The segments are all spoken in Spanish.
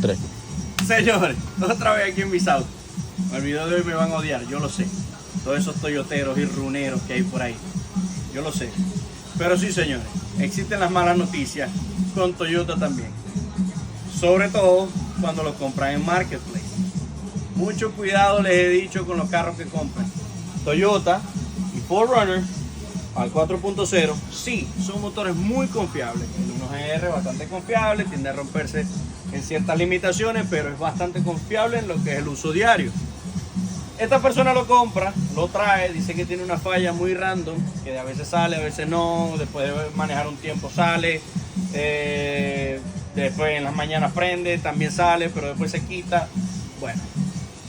3. Señores, otra vez aquí en mi South. El video de hoy me van a odiar, yo lo sé. Todos esos toyoteros y runeros que hay por ahí. Yo lo sé. Pero sí, señores, existen las malas noticias con Toyota también. Sobre todo cuando los compran en Marketplace. Mucho cuidado les he dicho con los carros que compran. Toyota y 4Runner al 4.0, sí, son motores muy confiables. El 1GR bastante confiable, tiende a romperse en ciertas limitaciones, pero es bastante confiable en lo que es el uso diario. Esta persona lo compra, lo trae, dice que tiene una falla muy random, que a veces sale, a veces no, después de manejar un tiempo sale, después en las mañanas prende, también sale, pero después se quita. Bueno,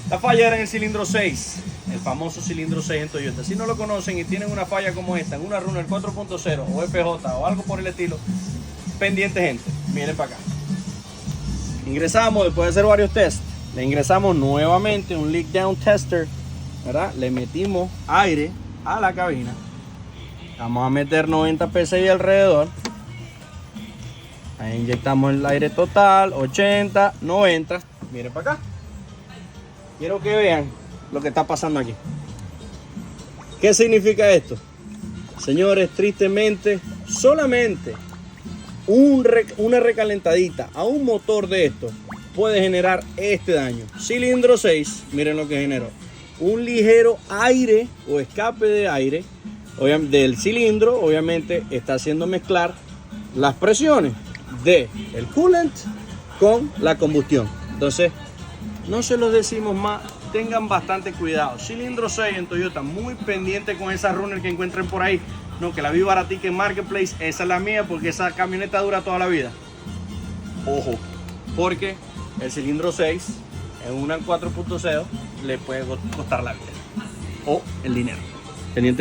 la falla era en el cilindro 6, el famoso cilindro 6 en Toyota. Si no lo conocen y tienen una falla como esta, en una Runner 4.0 o FJ o algo por el estilo, pendiente gente, miren para acá. Ingresamos, después de hacer varios tests, le ingresamos nuevamente un leak down tester, ¿verdad? Le metimos aire a la cabina. Vamos a meter 90 psi alrededor. Ahí inyectamos el aire total, 80, 90. Miren para acá. Quiero que vean lo que está pasando aquí. ¿Qué significa esto? Señores, tristemente, solamente una recalentadita a un motor de esto puede generar este daño. Cilindro 6, miren lo que generó. Un ligero aire o escape de aire del cilindro, obviamente está haciendo mezclar las presiones del coolant con la combustión. Entonces, no se los decimos más, tengan bastante cuidado. Cilindro 6 en Toyota, muy pendiente con esa Runner que encuentren por ahí. No, que la vi baratica en Marketplace, esa es la mía porque esa camioneta dura toda la vida. Ojo, porque el cilindro 6 en una 4.0 le puede costar la vida o el dinero. Pendiente.